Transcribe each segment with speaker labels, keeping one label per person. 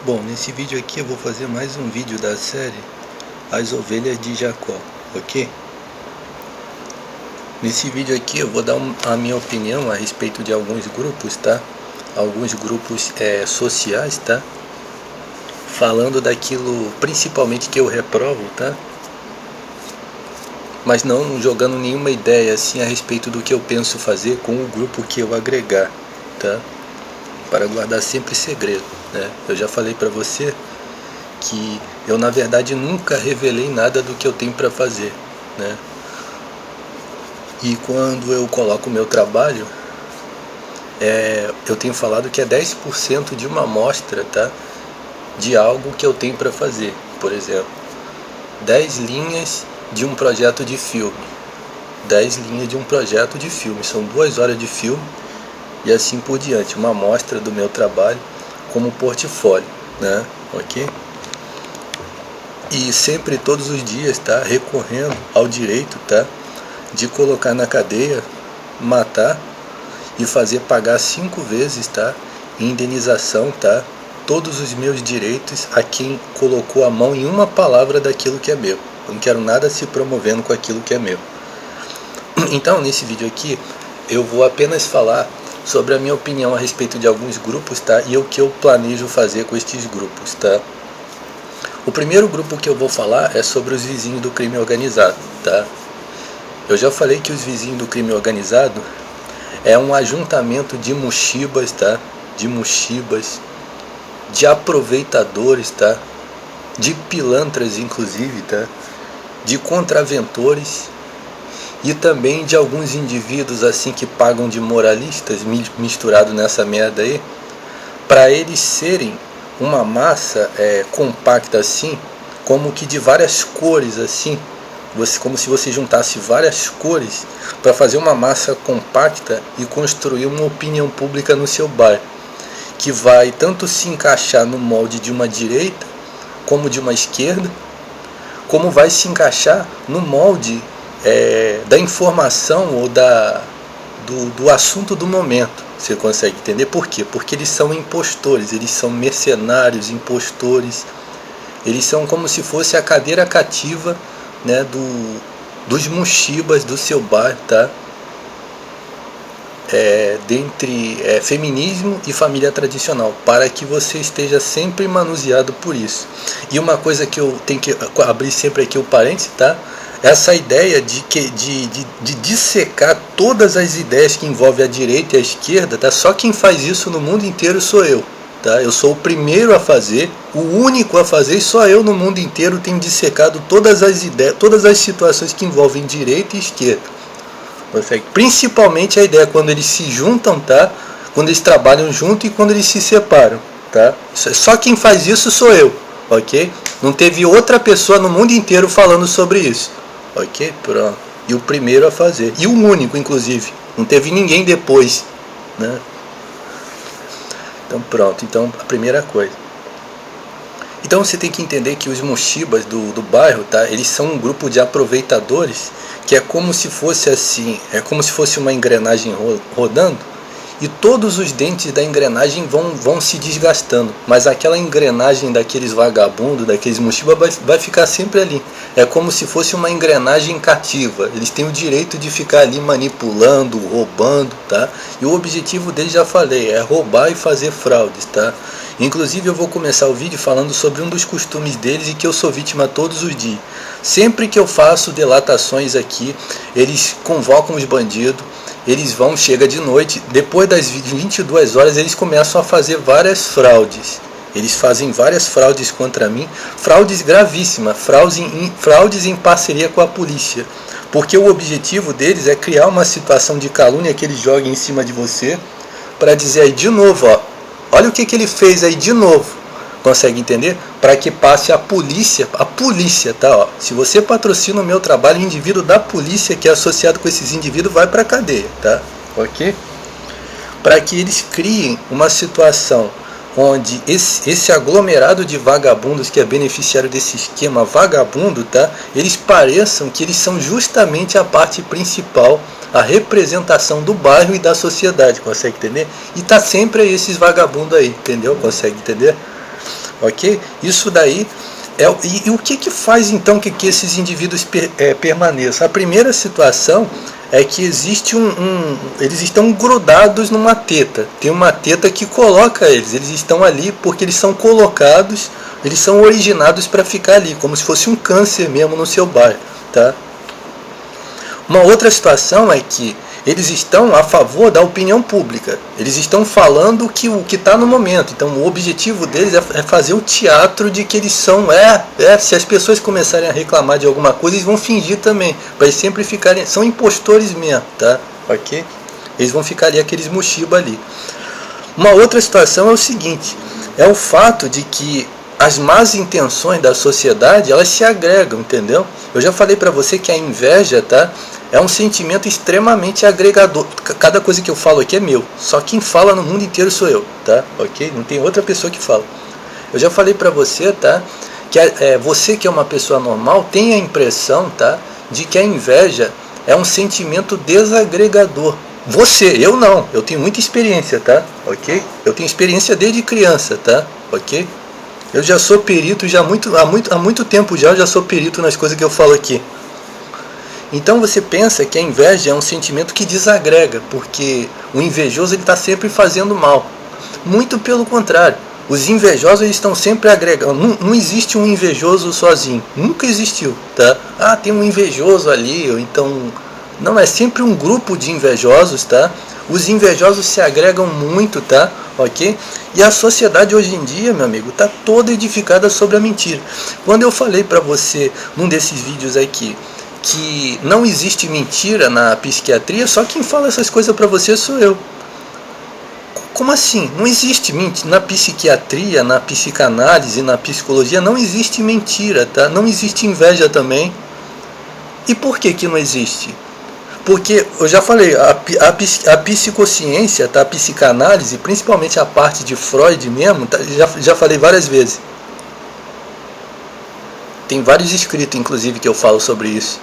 Speaker 1: Bom, nesse vídeo aqui eu vou fazer mais um vídeo da série As Ovelhas de Jacó, ok? Nesse vídeo aqui eu vou dar a minha opinião a respeito de alguns grupos, tá? Alguns grupos sociais, tá? Falando daquilo principalmente que eu reprovo, tá? Mas não jogando nenhuma ideia assim a respeito do que eu penso fazer com o grupo que eu agregar, tá? Para guardar sempre segredo, né? Eu já falei para você que eu na verdade nunca revelei nada do que eu tenho para fazer, né? E quando eu coloco o meu trabalho, eu tenho falado que é 10% de uma amostra, tá? De algo que eu tenho para fazer. Por exemplo, 10 linhas de um projeto de filme. 10 linhas de um projeto de filme. São 2 horas de filme e assim por diante. Uma amostra do meu trabalho como portfólio, né? Ok? E sempre, todos os dias, tá? Recorrendo ao direito, tá? De colocar na cadeia, matar e fazer pagar 5 vezes, tá? Indenização, tá? Todos os meus direitos a quem colocou a mão em uma palavra daquilo que é meu. Eu não quero nada se promovendo com aquilo que é meu. Então, nesse vídeo aqui, eu vou apenas falar sobre a minha opinião a respeito de alguns grupos, tá? E o que eu planejo fazer com estes grupos, tá? O primeiro grupo que eu vou falar é sobre os vizinhos do crime organizado, tá? Eu já falei que os vizinhos do crime organizado é um ajuntamento de muxibas, tá? De muxibas, de aproveitadores, tá? De pilantras, inclusive, tá? De contraventores e também de alguns indivíduos assim que pagam de moralistas misturado nessa merda aí, para eles serem uma massa compacta assim, como que de várias cores assim, como se você juntasse várias cores para fazer uma massa compacta e construir uma opinião pública no seu bairro, que vai tanto se encaixar no molde de uma direita como de uma esquerda, como vai se encaixar no molde da informação ou do assunto do momento. Você consegue entender por quê? Porque eles são impostores, eles são mercenários, impostores, eles são como se fosse a cadeira cativa, né, dos muxibas do seu bairro, tá? Dentre feminismo e família tradicional, para que você esteja sempre manuseado por isso. E uma coisa que eu tenho que abrir sempre aqui o parênteses, tá? Essa ideia de dissecar todas as ideias que envolvem a direita e a esquerda, tá? Só quem faz isso no mundo inteiro sou eu, tá? Eu sou o primeiro a fazer, o único a fazer, e só eu no mundo inteiro tenho dissecado todas as ideias, todas as situações que envolvem direita e esquerda. Principalmente a ideia quando eles se juntam, tá? Quando eles trabalham junto e quando eles se separam, tá? Só quem faz isso sou eu, ok? Não teve outra pessoa no mundo inteiro falando sobre isso, ok? Pronto. E o primeiro a fazer, e o único, inclusive. Não teve ninguém depois, né? Então pronto, então a primeira coisa. Então você tem que entender que os muxibas do bairro, tá? Eles são um grupo de aproveitadores que é como se fosse assim, é como se fosse uma engrenagem rodando e todos os dentes da engrenagem vão se desgastando, mas aquela engrenagem daqueles vagabundos, daqueles muxibas vai ficar sempre ali. É como se fosse uma engrenagem cativa, eles têm o direito de ficar ali manipulando, roubando, tá? E o objetivo deles, já falei, é roubar e fazer fraudes, tá? Inclusive eu vou começar o vídeo falando sobre um dos costumes deles e que eu sou vítima todos os dias. Sempre que eu faço delatações aqui, eles convocam os bandidos, eles chega de noite, depois das 22 horas eles começam a fazer várias fraudes. Eles fazem várias fraudes contra mim, fraudes gravíssimas, fraudes em parceria com a polícia. Porque o objetivo deles é criar uma situação de calúnia que eles joguem em cima de você, para dizer aí de novo, ó, olha o que ele fez aí de novo. Consegue entender? Para que passe a polícia, tá? Ó. Se você patrocina o meu trabalho, o indivíduo da polícia que é associado com esses indivíduos vai para a cadeia, tá? Ok? Para que eles criem uma situação onde esse aglomerado de vagabundos que é beneficiário desse esquema vagabundo, tá? Eles pareçam que eles são justamente a parte principal, a representação do bairro e da sociedade, consegue entender? E tá sempre esses vagabundos aí, entendeu? Consegue entender? ok? Isso daí e o que faz então que esses indivíduos permaneçam? A primeira situação é que existe eles estão grudados numa teta. Tem uma teta que coloca eles estão ali porque eles são colocados, eles são originados para ficar ali, como se fosse um câncer mesmo no seu bairro, tá? Uma outra situação é que eles estão a favor da opinião pública. Eles estão falando o que está no momento. Então o objetivo deles é fazer o teatro de que eles são... se as pessoas começarem a reclamar de alguma coisa, eles vão fingir também. Para eles sempre ficarem... São impostores mesmo, tá? Ok? Eles vão ficar ali, aqueles mochiba ali. Uma outra situação é o seguinte. É o fato de que as más intenções da sociedade, elas se agregam, entendeu? Eu já falei para você que a inveja, tá? É um sentimento extremamente agregador. Cada coisa que eu falo aqui é meu. Só quem fala no mundo inteiro sou eu, tá? Ok? Não tem outra pessoa que fala. Eu já falei pra você, tá? Que você que é uma pessoa normal tem a impressão, tá? De que a inveja é um sentimento desagregador. Você, eu não. Eu tenho muita experiência, tá? Ok? Eu tenho experiência desde criança, tá? Ok? Eu já sou perito, há muito tempo eu já sou perito nas coisas que eu falo aqui. Então você pensa que a inveja é um sentimento que desagrega, porque o invejoso está sempre fazendo mal. Muito pelo contrário, os invejosos eles estão sempre agregando. Não existe um invejoso sozinho, nunca existiu, tá? Tem um invejoso ali, ou então... Não, é sempre um grupo de invejosos, tá? Os invejosos se agregam muito, tá? Ok? E a sociedade hoje em dia, meu amigo, está toda edificada sobre a mentira. Quando eu falei para você, num desses vídeos aqui, que não existe mentira na psiquiatria, só quem fala essas coisas para você sou eu. Como assim? Não existe mentira na psiquiatria, na psicanálise, na psicologia, não existe mentira, tá? Não existe inveja também. E por que não existe? Porque, eu já falei, a psicociência, tá? A psicanálise, principalmente a parte de Freud mesmo, tá? Já falei várias vezes. Tem vários escritos, inclusive, que eu falo sobre isso.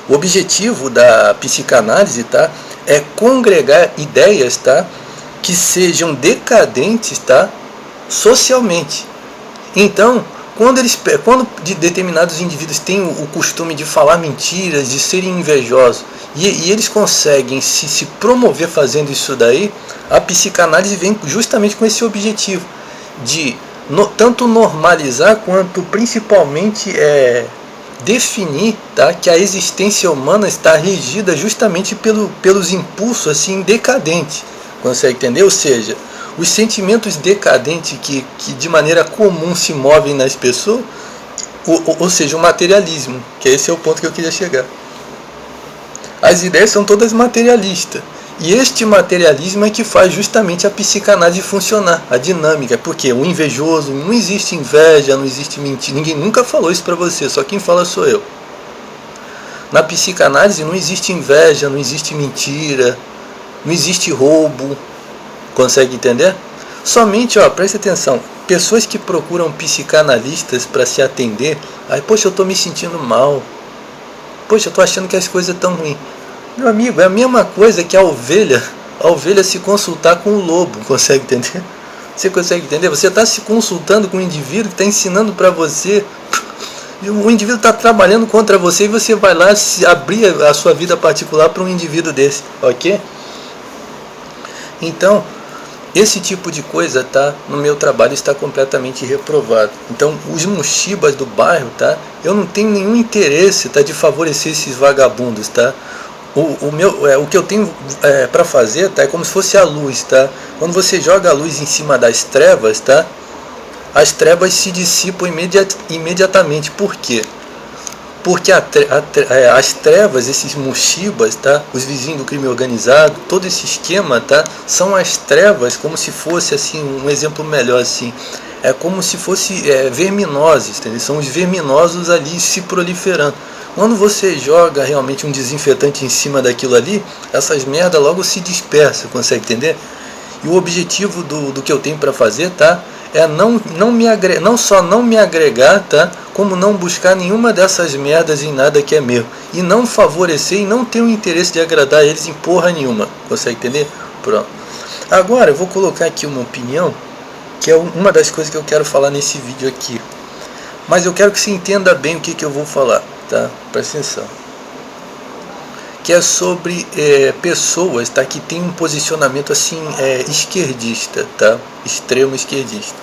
Speaker 1: O objetivo da psicanálise, tá? É congregar ideias, tá? Que sejam decadentes, tá? Socialmente. Então, quando determinados indivíduos têm o costume de falar mentiras, de serem invejosos, e eles conseguem se promover fazendo isso daí, a psicanálise vem justamente com esse objetivo de tanto normalizar quanto principalmente definir, tá, que a existência humana está regida justamente pelos impulsos assim decadentes, consegue entender? Ou seja, os sentimentos decadentes que de maneira comum se movem nas pessoas, ou seja, o materialismo, que esse é o ponto que eu queria chegar. As ideias são todas materialistas. E este materialismo é que faz justamente a psicanálise funcionar, a dinâmica. Porque o invejoso, não existe inveja, não existe mentira. Ninguém nunca falou isso para você, só quem fala sou eu. Na psicanálise não existe inveja, não existe mentira, não existe roubo. Consegue entender? Somente, preste atenção, pessoas que procuram psicanalistas para se atender, poxa, eu estou me sentindo mal. Poxa, eu estou achando que as coisas estão ruins. Meu amigo, é a mesma coisa que a ovelha se consultar com o lobo, consegue entender? Você consegue entender? Você está se consultando com um indivíduo que está ensinando para você, e o indivíduo está trabalhando contra você e você vai lá abrir a sua vida particular para um indivíduo desse, ok? Então, esse tipo de coisa, tá, no meu trabalho está completamente reprovado. Então, os mochibas do bairro, tá, eu não tenho nenhum interesse, tá, de favorecer esses vagabundos, tá? O que eu tenho para fazer, tá, é como se fosse a luz, tá? Quando você joga a luz em cima das trevas, tá, as trevas se dissipam imediatamente. Por quê? Porque as trevas, esses mochibas, tá, os vizinhos do crime organizado, todo esse esquema, tá, são as trevas como se fosse assim, um exemplo melhor assim, é como se fosse verminoses, entendeu? São os verminosos ali se proliferando. Quando você joga realmente um desinfetante em cima daquilo ali, essas merdas logo se dispersam, consegue entender? E o objetivo do que eu tenho para fazer, tá, é não só não me agregar, tá, como não buscar nenhuma dessas merdas em nada que é meu. E não favorecer e não ter o interesse de agradar eles em porra nenhuma. Consegue entender? Pronto. Agora eu vou colocar aqui uma opinião que é uma das coisas que eu quero falar nesse vídeo aqui. Mas eu quero que você entenda bem o que eu vou falar, tá? Presta atenção. Que é sobre pessoas, tá? Que tem um posicionamento assim esquerdista, tá? Extremo esquerdista.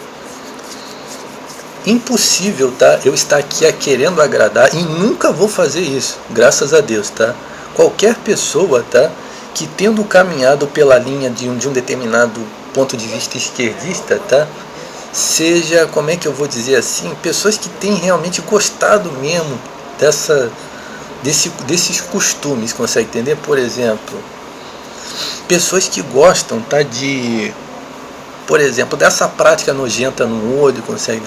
Speaker 1: Impossível, tá? Eu estar aqui querendo agradar, e nunca vou fazer isso, graças a Deus, tá? Qualquer pessoa, tá? Que tendo caminhado pela linha de um determinado ponto de vista esquerdista, tá? Seja, como é que eu vou dizer assim, pessoas que têm realmente gostado mesmo desses costumes, consegue entender? Por exemplo, pessoas que gostam, tá? Por exemplo, dessa prática nojenta no olho, consegue,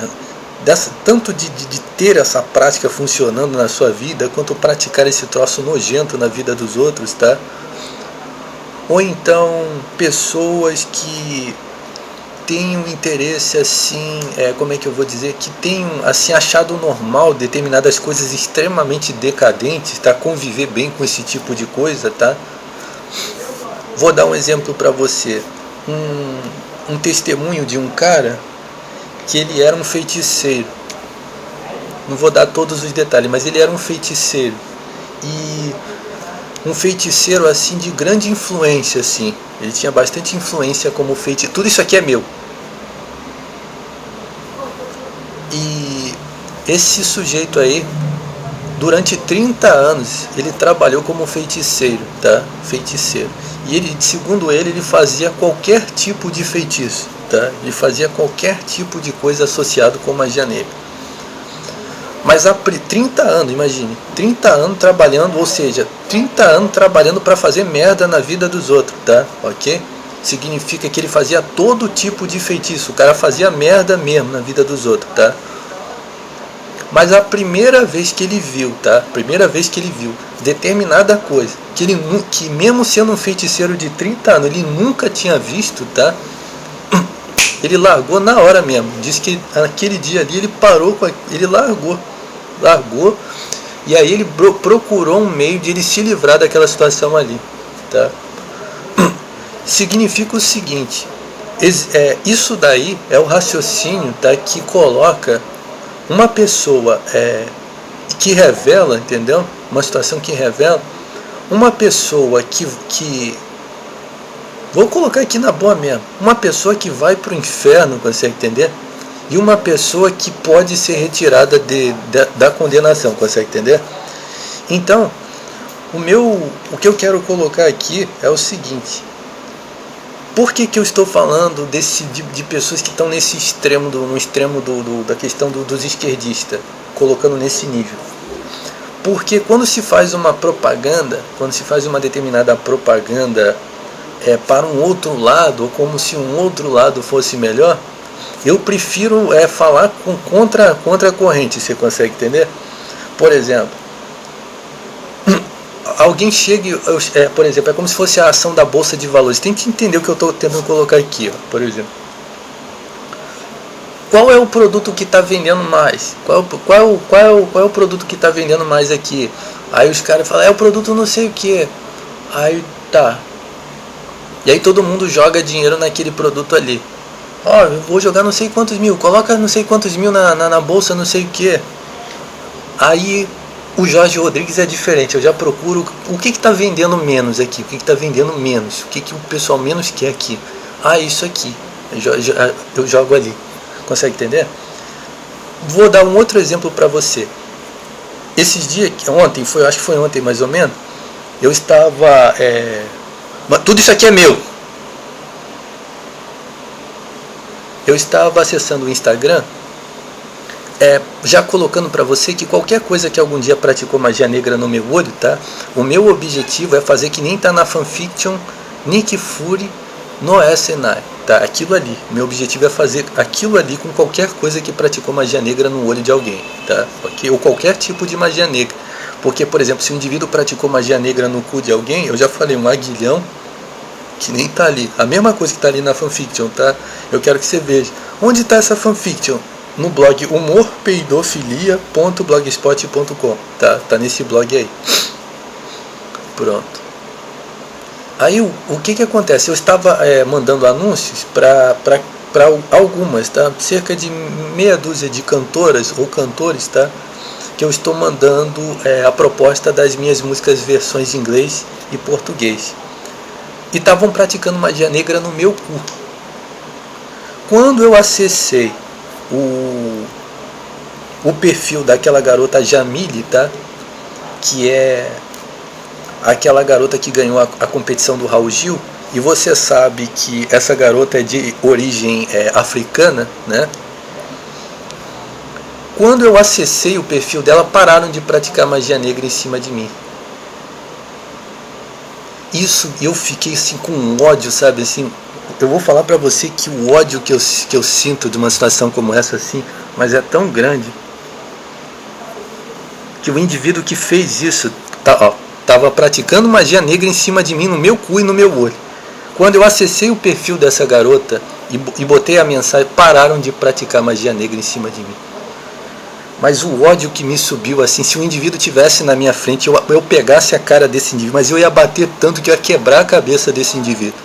Speaker 1: tanto de ter essa prática funcionando na sua vida, quanto praticar esse troço nojento na vida dos outros, tá? Ou então pessoas que têm um interesse assim, como é que eu vou dizer, que tenham assim achado normal determinadas coisas extremamente decadentes, tá? Conviver bem com esse tipo de coisa, tá? Vou dar um exemplo para você, um testemunho de um cara que ele era um feiticeiro. Não vou dar todos os detalhes, mas ele era um feiticeiro. E um feiticeiro assim de grande influência, assim. Ele tinha bastante influência como feiticeiro. Tudo isso aqui é meu. E esse sujeito aí, durante 30 anos, ele trabalhou como feiticeiro, tá? Feiticeiro. E ele, segundo ele fazia qualquer tipo de feitiço, tá? Ele fazia qualquer tipo de coisa associado com magia negra. Mas há 30 anos, imagine, 30 anos trabalhando, ou seja, 30 anos trabalhando para fazer merda na vida dos outros, tá? Ok? Significa que ele fazia todo tipo de feitiço, o cara fazia merda mesmo na vida dos outros, tá? Mas a primeira vez que ele viu, tá? Primeira vez que ele viu determinada coisa, que mesmo sendo um feiticeiro de 30 anos, ele nunca tinha visto, tá? Ele largou na hora mesmo. Diz que naquele dia ali ele parou, ele largou, e aí ele procurou um meio de ele se livrar daquela situação ali, tá? Significa o seguinte, isso daí é o raciocínio, tá? Que coloca uma pessoa que revela, entendeu? Uma situação que revela uma pessoa que vou colocar aqui na boa mesmo, uma pessoa que vai para o inferno, consegue entender? E uma pessoa que pode ser retirada da condenação, consegue entender? Então, o que eu quero colocar aqui é o seguinte: por que eu estou falando de pessoas que estão nesse extremo, no extremo da questão dos esquerdistas, colocando nesse nível? Porque quando se faz uma propaganda, quando se faz uma determinada propaganda para um outro lado, ou como se um outro lado fosse melhor, eu prefiro falar contra a corrente, você consegue entender? Por exemplo, alguém chega, por exemplo, é como se fosse a ação da Bolsa de Valores. Tem que entender o que eu estou tentando colocar aqui, ó, por exemplo. Qual é o produto que está vendendo mais? Qual é o produto que está vendendo mais aqui? Aí os caras falam, é o produto não sei o que. Aí tá. E aí todo mundo joga dinheiro naquele produto ali. Ó, eu vou jogar não sei quantos mil, coloca não sei quantos mil na bolsa, não sei o que. Aí o Jorge Rodrigues é diferente, eu já procuro o que está vendendo menos aqui, o que está vendendo menos, o que o pessoal menos quer aqui. Ah, isso aqui, eu jogo ali. Consegue entender? Vou dar um outro exemplo para você. Esses dias, acho que foi ontem mais ou menos, eu estava... tudo isso aqui é meu. Eu estava acessando o Instagram, já colocando para você que qualquer coisa que algum dia praticou magia negra no meu olho, tá? O meu objetivo é fazer que nem tá na fanfiction Nick Fury no SNI, tá? Aquilo ali, meu objetivo é fazer aquilo ali com qualquer coisa que praticou magia negra no olho de alguém, tá? Okay? Ou qualquer tipo de magia negra. Porque, por exemplo, se um indivíduo praticou magia negra no cu de alguém, eu já falei, um aguilhão que nem tá ali, a mesma coisa que tá ali na fanfiction, tá? Eu quero que você veja. Onde tá essa fanfiction? No blog humorpeidofilia.blogspot.com, tá? Tá nesse blog aí. Pronto. Aí o que acontece? Eu estava mandando anúncios para para algumas, tá? Cerca de meia dúzia de cantoras ou cantores, tá? Que eu estou mandando a proposta das minhas músicas versões em inglês e português. E estavam praticando magia negra no meu cu. Quando eu acessei o perfil daquela garota Jamile, tá? Que é aquela garota que ganhou a competição do Raul Gil, e você sabe que essa garota é de origem africana, né? Quando eu acessei o perfil dela, pararam de praticar magia negra em cima de mim. Isso, eu fiquei assim com um ódio, sabe, assim, eu vou falar pra você que o ódio que eu sinto de uma situação como essa, assim, mas é tão grande, que o indivíduo que fez isso, tava praticando magia negra em cima de mim, no meu cu e no meu olho. Quando eu acessei o perfil dessa garota e botei a mensagem, pararam de praticar magia negra em cima de mim. Mas o ódio que me subiu, assim, se o indivíduo tivesse na minha frente, eu pegasse a cara desse indivíduo, mas eu ia bater tanto que eu ia quebrar a cabeça desse indivíduo.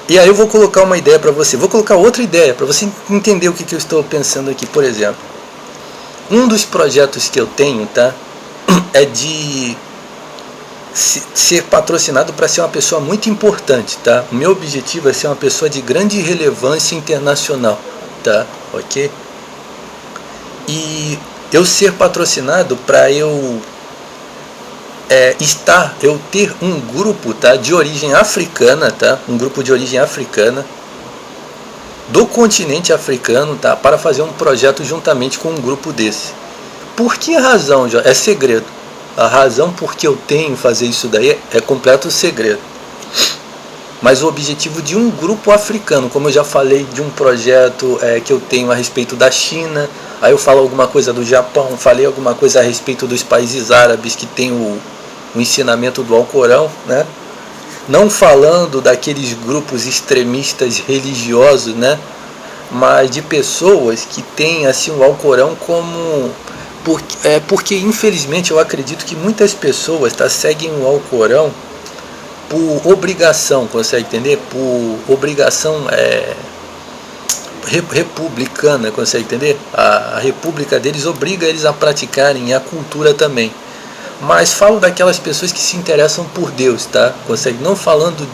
Speaker 1: E aí eu vou colocar uma ideia para você, vou colocar outra ideia para você entender o que eu estou pensando aqui. Por exemplo, um dos projetos que eu tenho, tá, é de ser patrocinado para ser uma pessoa muito importante, tá? O meu objetivo é ser uma pessoa de grande relevância internacional, tá? Ok? E eu ser patrocinado para eu ter um grupo, tá, de origem africana, tá, um grupo de origem africana do continente africano, tá, para fazer um projeto juntamente com um grupo desse. Por que razão, Jó? É segredo. A razão por que eu tenho fazer isso daí é completo segredo. Mas o objetivo de um grupo africano, como eu já falei de um projeto que eu tenho a respeito da China, aí eu falo alguma coisa do Japão, falei alguma coisa a respeito dos países árabes que tem o ensinamento do Alcorão, né? Não falando daqueles grupos extremistas religiosos, né? Mas de pessoas que têm assim o Alcorão como... Porque infelizmente eu acredito que muitas pessoas seguem o Alcorão por obrigação, consegue entender? Por obrigação republicana, consegue entender? A república deles obriga eles a praticarem a cultura também. Mas falo daquelas pessoas que se interessam por Deus, tá? Consegue? Não falando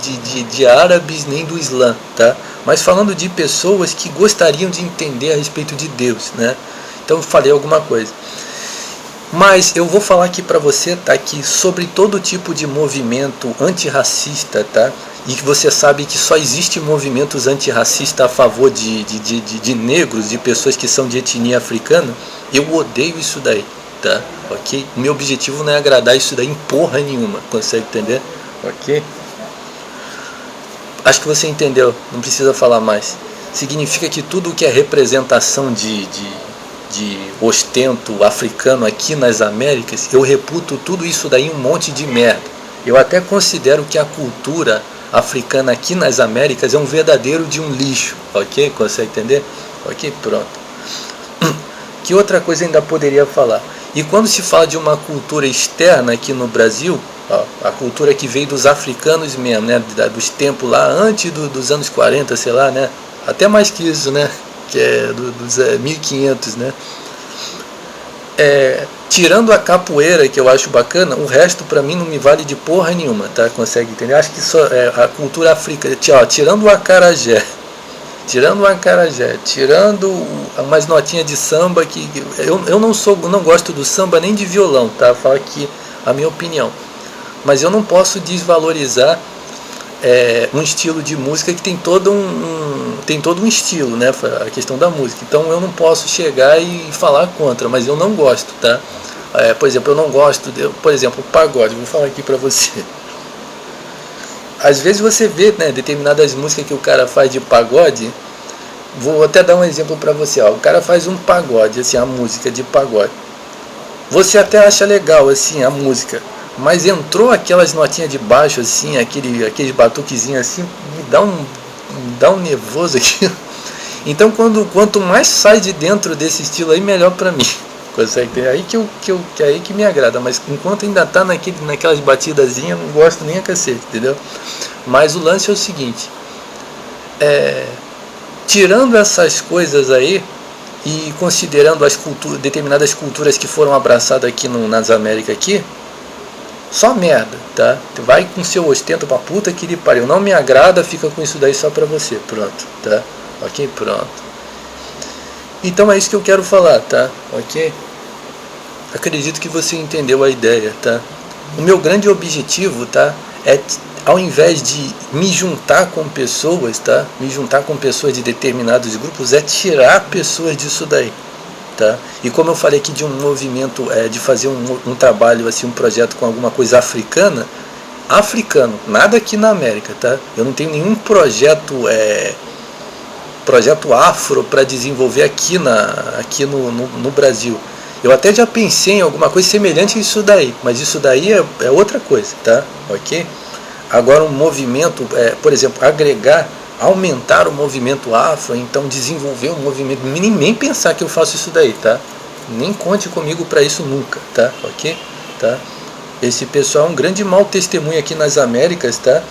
Speaker 1: de árabes nem do Islã, tá? Mas falando de pessoas que gostariam de entender a respeito de Deus, né? Então eu falei alguma coisa. Mas eu vou falar aqui para você, tá, que sobre todo tipo de movimento antirracista, tá, e que você sabe que só existe movimentos antirracistas a favor de negros, de pessoas que são de etnia africana, eu odeio isso daí, tá, ok? O meu objetivo não é agradar isso daí em porra nenhuma, consegue entender? Ok? Acho que você entendeu, não precisa falar mais. Significa que tudo que é representação de ostento africano aqui nas Américas, eu reputo tudo isso daí um monte de merda. Eu até considero que a cultura africana aqui nas Américas é um verdadeiro de um lixo, ok? Consegue entender? Ok, pronto. Que outra coisa ainda poderia falar? E quando se fala de uma cultura externa aqui no Brasil, a cultura que veio dos africanos mesmo, né? Dos tempos lá antes dos anos 40, sei lá, né? Até mais que isso, né? Que é dos 1500, né? Tirando a capoeira, que eu acho bacana, o resto pra mim não me vale de porra nenhuma, tá? Consegue entender? Acho que só a cultura africana, tirando o acarajé, tirando umas notinhas de samba, que eu não gosto do samba nem de violão, tá? Fala aqui a minha opinião, mas eu não posso desvalorizar um estilo de música que tem todo um estilo, né? A questão da música. Então eu não posso chegar e falar contra, mas eu não gosto, tá? Por exemplo, eu não gosto por exemplo, pagode. Vou falar aqui pra você. Às vezes você vê, né, determinadas músicas que o cara faz de pagode. Vou até dar um exemplo pra você, ó. O cara faz um pagode, assim, a música de pagode. Você até acha legal, assim, a música. Mas entrou aquelas notinhas de baixo, assim, aqueles batuquezinhos assim, me dá um nervoso aqui. Então quanto mais sai de dentro desse estilo aí, melhor pra mim. Consegue ter? Aí aí que me agrada, mas enquanto ainda tá naquelas batidazinhas, não gosto nem a cacete, entendeu? Mas o lance é o seguinte, Tirando essas coisas aí e considerando determinadas culturas que foram abraçadas aqui nas Américas aqui, só merda, tá? Vai com seu ostento pra puta que lhe pariu. Não me agrada, fica com isso daí só pra você. Pronto, tá? Ok? Pronto. Então é isso que eu quero falar, tá? Ok? Acredito que você entendeu a ideia, tá? O meu grande objetivo, tá? É, ao invés de me juntar com pessoas, tá? Me juntar com pessoas de determinados grupos, é tirar pessoas disso daí, tá? E como eu falei aqui de um movimento, de fazer um trabalho, assim, um projeto com alguma coisa africano, nada aqui na América, tá? Eu não tenho nenhum projeto afro para desenvolver aqui no Brasil. Eu até já pensei em alguma coisa semelhante a isso daí, mas isso daí é outra coisa, tá? Ok? Agora um movimento, por exemplo, aumentar o movimento afro, então desenvolver um movimento, nem pensar que eu faço isso daí, tá? Nem conte comigo para isso nunca, tá? Ok? Tá? Esse pessoal é um grande mau testemunho aqui nas Américas, tá?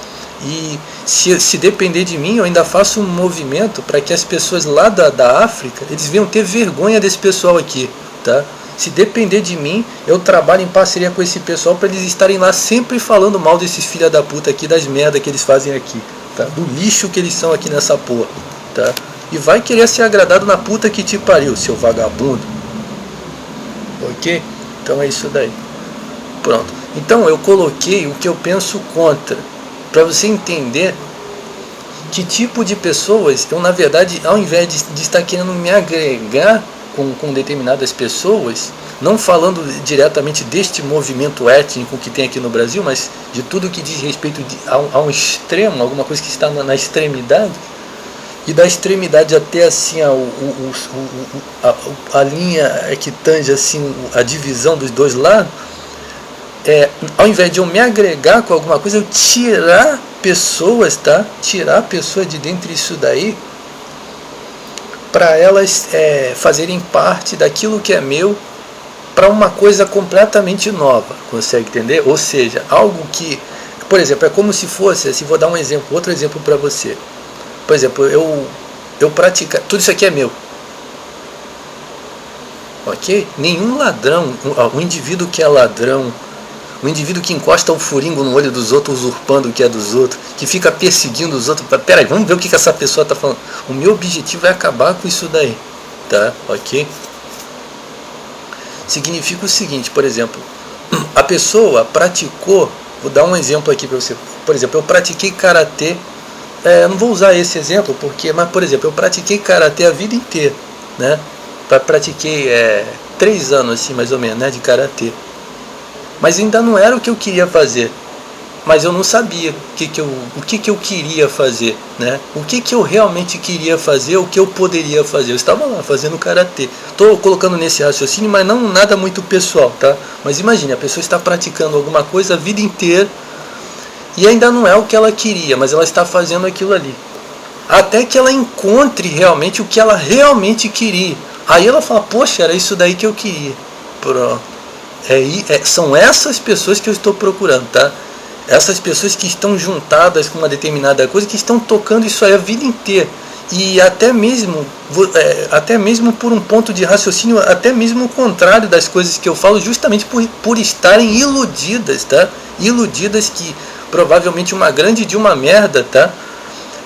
Speaker 1: E se depender de mim, eu ainda faço um movimento para que as pessoas lá da África, eles venham ter vergonha desse pessoal aqui, tá? Se depender de mim, eu trabalho em parceria com esse pessoal para eles estarem lá sempre falando mal desses filha da puta aqui, das merda que eles fazem aqui, tá? Do lixo que eles são aqui nessa porra, tá? E vai querer ser agradado na puta que te pariu, seu vagabundo. Ok? Então é isso daí. Pronto. Então eu coloquei o que eu penso contra, para você entender que tipo de pessoas eu, na verdade, ao invés de estar querendo me agregar com determinadas pessoas, não falando diretamente deste movimento étnico que tem aqui no Brasil, mas de tudo que diz respeito a um extremo, alguma coisa que está na extremidade, e da extremidade até assim a linha que tange assim a divisão dos dois lados, ao invés de eu me agregar com alguma coisa, eu tirar pessoas, tá? Tirar pessoas de dentro disso daí, para elas fazerem parte daquilo que é meu, para uma coisa completamente nova, consegue entender? Ou seja, algo que, por exemplo, é como se fosse, assim, vou dar um exemplo, outro exemplo para você. Por exemplo, eu praticar, tudo isso aqui é meu, ok? Nenhum ladrão, um indivíduo que é ladrão, um indivíduo que encosta o furingo no olho dos outros, usurpando o que é dos outros, que fica perseguindo os outros. Peraí, vamos ver o que essa pessoa está falando. O meu objetivo é acabar com isso daí, tá? Ok? Significa o seguinte, por exemplo, a pessoa praticou, vou dar um exemplo aqui para você. Por exemplo, eu pratiquei karatê, não vou usar esse exemplo, mas por exemplo, eu pratiquei karatê a vida inteira, né? Pratiquei 3 anos assim, mais ou menos, né, de karatê. Mas ainda não era o que eu queria fazer. Mas eu não sabia o que eu queria fazer, né? O que eu realmente queria fazer, o que eu poderia fazer. Eu estava lá fazendo karatê. Estou colocando nesse raciocínio, mas não nada muito pessoal, tá? Mas imagine, a pessoa está praticando alguma coisa a vida inteira e ainda não é o que ela queria, mas ela está fazendo aquilo ali. Até que ela encontre realmente o que ela realmente queria. Aí ela fala, poxa, era isso daí que eu queria. Pronto. São essas pessoas que eu estou procurando, tá? Essas pessoas que estão juntadas com uma determinada coisa, que estão tocando isso aí a vida inteira. E até mesmo por um ponto de raciocínio, até mesmo o contrário das coisas que eu falo, justamente por estarem iludidas, tá? Iludidas que provavelmente uma grande de uma merda, tá?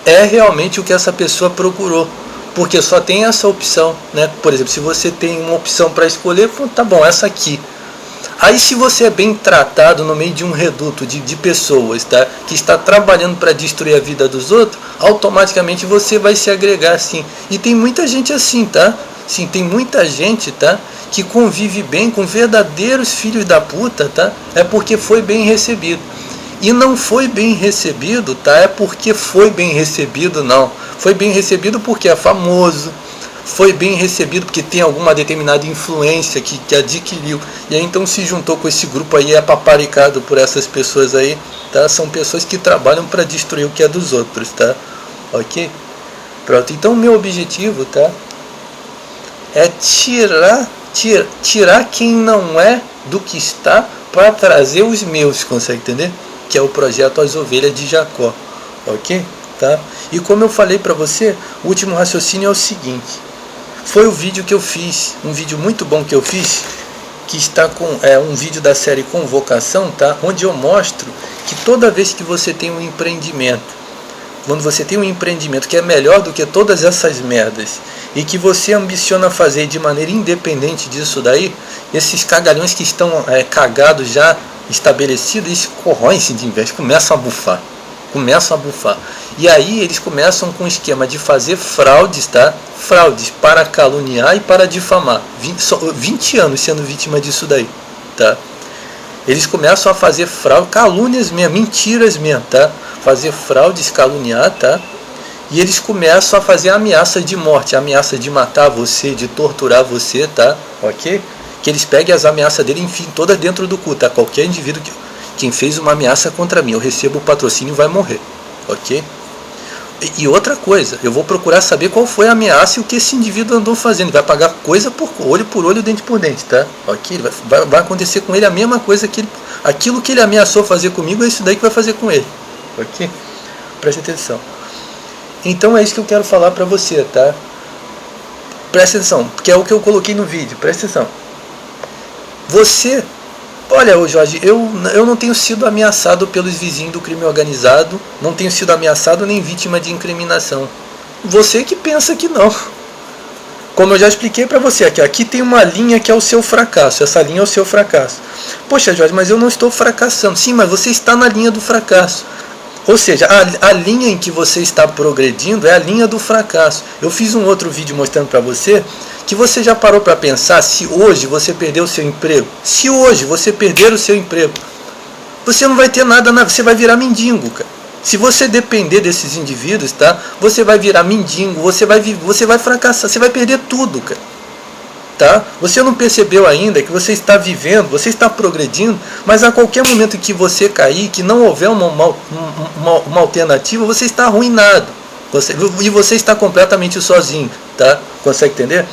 Speaker 1: É realmente o que essa pessoa procurou. Porque só tem essa opção, né? Por exemplo, se você tem uma opção para escolher, tá bom, essa aqui. Aí se você é bem tratado no meio de um reduto de pessoas, tá, que está trabalhando para destruir a vida dos outros, automaticamente você vai se agregar assim. E tem muita gente assim, tá? Sim, tem muita gente, tá, que convive bem com verdadeiros filhos da puta, tá? É porque foi bem recebido. E não foi bem recebido, tá? É porque foi bem recebido, não. Foi bem recebido porque é famoso. Foi bem recebido porque tem alguma determinada influência que adquiriu, e aí então se juntou com esse grupo aí, é paparicado por essas pessoas aí, tá? São pessoas que trabalham para destruir o que é dos outros, tá? Ok? Pronto, então o meu objetivo, tá? É tirar quem não é do que está para trazer os meus, consegue entender? Que é o projeto As Ovelhas de Jacó, ok? Tá? E como eu falei para você, o último raciocínio é o seguinte. Foi o vídeo que eu fiz, um vídeo muito bom que eu fiz, que está com um vídeo da série Convocação, tá? Onde eu mostro que toda vez que você tem um empreendimento, quando você tem um empreendimento que é melhor do que todas essas merdas e que você ambiciona fazer de maneira independente disso daí, esses cagalhões que estão cagados já estabelecidos, eles corroem-se de inveja, começam a bufar. E aí eles começam com o esquema de fazer fraudes, tá? Fraudes para caluniar e para difamar. 20 anos sendo vítima disso daí, tá? Eles começam a fazer fraude, calúnias mesmo, mentiras mesmo, tá? Fazer fraudes, caluniar, tá? E eles começam a fazer ameaças de morte, ameaça de matar você, de torturar você, tá? Ok? Que eles peguem as ameaças dele e enfim, todas dentro do cu, tá? Qualquer indivíduo quem fez uma ameaça contra mim, eu recebo o patrocínio, vai morrer, ok? E outra coisa, eu vou procurar saber qual foi a ameaça e o que esse indivíduo andou fazendo. Ele vai pagar coisa por olho, dente por dente, tá? Ok? Vai acontecer com ele a mesma coisa que aquilo que ele ameaçou fazer comigo, é isso daí que vai fazer com ele, ok? Preste atenção. Então é isso que eu quero falar pra você, tá? Presta atenção, que é o que eu coloquei no vídeo, presta atenção. Você... Olha, Jorge, eu não tenho sido ameaçado pelos vizinhos do crime organizado, não tenho sido ameaçado nem vítima de incriminação. Você que pensa que não. Como eu já expliquei para você, aqui tem uma linha que é o seu fracasso, essa linha é o seu fracasso. Poxa, Jorge, mas eu não estou fracassando. Sim, mas você está na linha do fracasso. Ou seja, a linha em que você está progredindo é a linha do fracasso. Eu fiz um outro vídeo mostrando para você que você já parou para pensar se hoje você perder o seu emprego. Se hoje você perder o seu emprego, você não vai ter nada, você vai virar mendigo, cara. Se você depender desses indivíduos, tá? Você vai virar mendigo, você vai fracassar, você vai perder tudo, cara. Tá? Você não percebeu ainda que você está vivendo, você está progredindo, mas a qualquer momento que você cair, que não houver uma alternativa, você está arruinado. E você está completamente sozinho, tá? Consegue entender?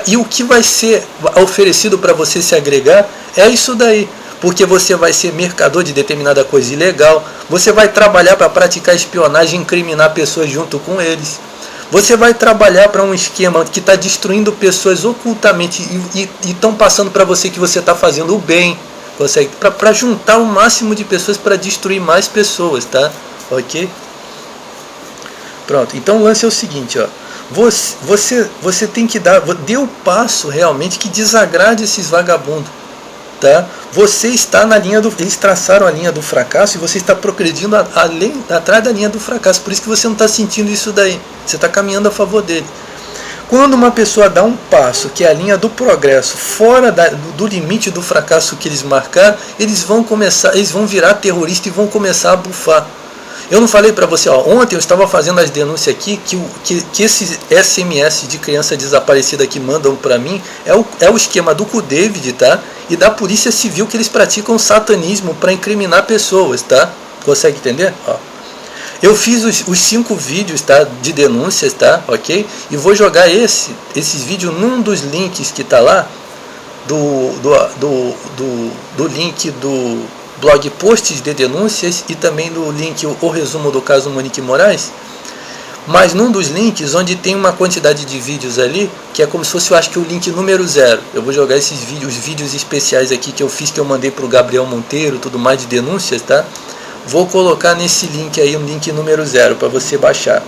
Speaker 1: E o que vai ser oferecido para você se agregar é isso daí. Porque você vai ser mercador de determinada coisa ilegal, você vai trabalhar para praticar espionagem e incriminar pessoas junto com eles. Você vai trabalhar para um esquema que está destruindo pessoas ocultamente e estão passando para você que você está fazendo o bem. Consegue? Para juntar o máximo de pessoas para destruir mais pessoas, tá? Ok? Pronto, então o lance é o seguinte, ó. Você tem que dê o passo realmente que desagrade esses vagabundos, tá? Você está na linha eles traçaram a linha do fracasso e você está progredindo atrás da linha do fracasso, por isso que você não está sentindo isso daí, você está caminhando a favor dele. Quando uma pessoa dá um passo, que é a linha do progresso, fora do limite do fracasso que eles marcaram, eles vão virar terrorista e vão começar a bufar. Eu não falei para você, ó, ontem eu estava fazendo as denúncias aqui que esses SMS de criança desaparecida que mandam para mim é o esquema do CUDEVID, tá? E da Polícia Civil, que eles praticam satanismo para incriminar pessoas, tá? Consegue entender? Ó. Eu fiz os 5 vídeos, tá, de denúncias, tá? Ok? E vou jogar esses vídeos num dos links que tá lá do link do blog Posts de Denúncias e também do link O Resumo do Caso Monique Moraes, mas num dos links onde tem uma quantidade de vídeos ali, que é como se fosse, eu acho que o link número 0. Eu vou jogar esses vídeos, os vídeos especiais aqui que eu fiz, que eu mandei para o Gabriel Monteiro, tudo mais de denúncias, tá? Vou colocar nesse link aí, um link número 0, para você baixar.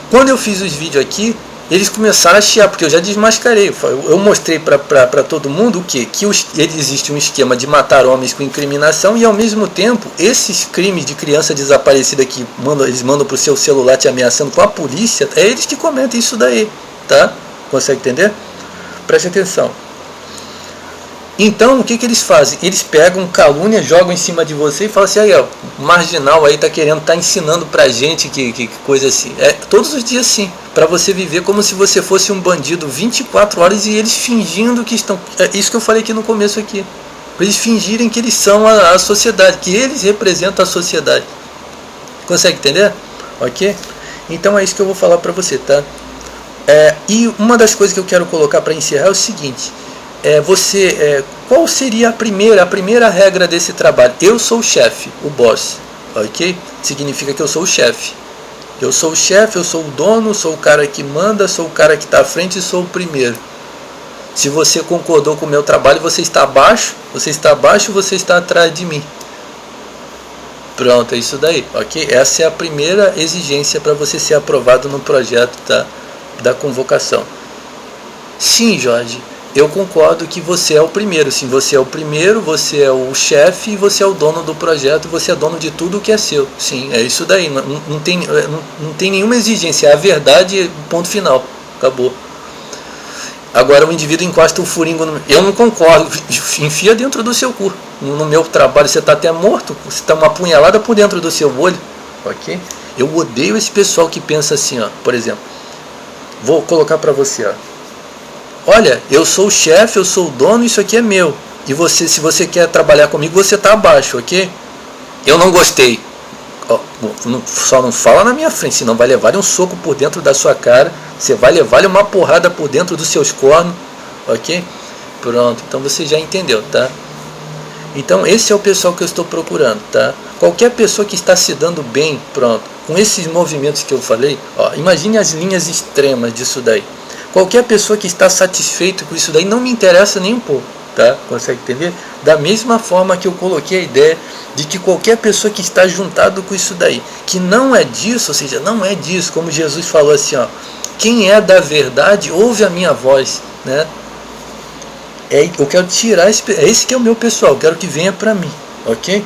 Speaker 1: Quando eu fiz os vídeos aqui, eles começaram a chiar, porque eu já desmascarei. Eu mostrei para todo mundo o quê? Que existe um esquema de matar homens com incriminação e, ao mesmo tempo, esses crimes de criança desaparecida que eles mandam para o seu celular te ameaçando com a polícia, é eles que cometem isso daí, tá? Consegue entender? Preste atenção. Então, o que eles fazem? Eles pegam calúnia, jogam em cima de você e falam assim, aí ó, marginal aí tá ensinando pra gente que coisa assim. É todos os dias sim, para você viver como se você fosse um bandido 24 horas e eles fingindo que estão... É isso que eu falei aqui no começo aqui. Pra eles fingirem que eles são a sociedade, que eles representam a sociedade. Consegue entender? Ok? Então é isso que eu vou falar pra você, tá? E uma das coisas que eu quero colocar para encerrar é o seguinte... qual seria a primeira regra desse trabalho? Eu sou o chefe, o boss, ok? Significa que eu sou o chefe. Eu sou o chefe, eu sou o dono, sou o cara que manda, sou o cara que está à frente e sou o primeiro. Se você concordou com o meu trabalho, você está abaixo, você está atrás de mim. Pronto, é isso daí, ok? Essa é a primeira exigência para você ser aprovado no projeto da convocação. Sim, Jorge, eu concordo que você é o primeiro. Sim, você é o primeiro, você é o chefe e você é o dono do projeto, você é dono de tudo que é seu. Sim, é isso daí, não tem nenhuma exigência, é a verdade, ponto final, acabou. Agora o indivíduo encosta o furingo no... Eu não concordo, enfia dentro do seu cu. No meu trabalho você está até morto, você está uma punhalada por dentro do seu olho, ok? Eu odeio esse pessoal que pensa assim, ó, por exemplo, vou colocar para você, ó. Olha, eu sou o chefe, eu sou o dono, isso aqui é meu. E você, se você quer trabalhar comigo, você está abaixo, ok? Eu não gostei. Ó, só não fala na minha frente, senão vai levar um soco por dentro da sua cara. Você vai levar uma porrada por dentro dos seus cornos, ok? Pronto, então você já entendeu, tá? Então esse é o pessoal que eu estou procurando, tá? Qualquer pessoa que está se dando bem, pronto, com esses movimentos que eu falei, ó, imagine as linhas extremas disso daí. Qualquer pessoa que está satisfeito com isso daí não me interessa nem um pouco, tá? Consegue entender? Da mesma forma que eu coloquei a ideia de que qualquer pessoa que está juntado com isso daí, que não é disso, ou seja, não é disso, como Jesus falou assim, ó, quem é da verdade ouve a minha voz, né? Eu quero tirar esse que é o meu pessoal, eu quero que venha para mim, ok?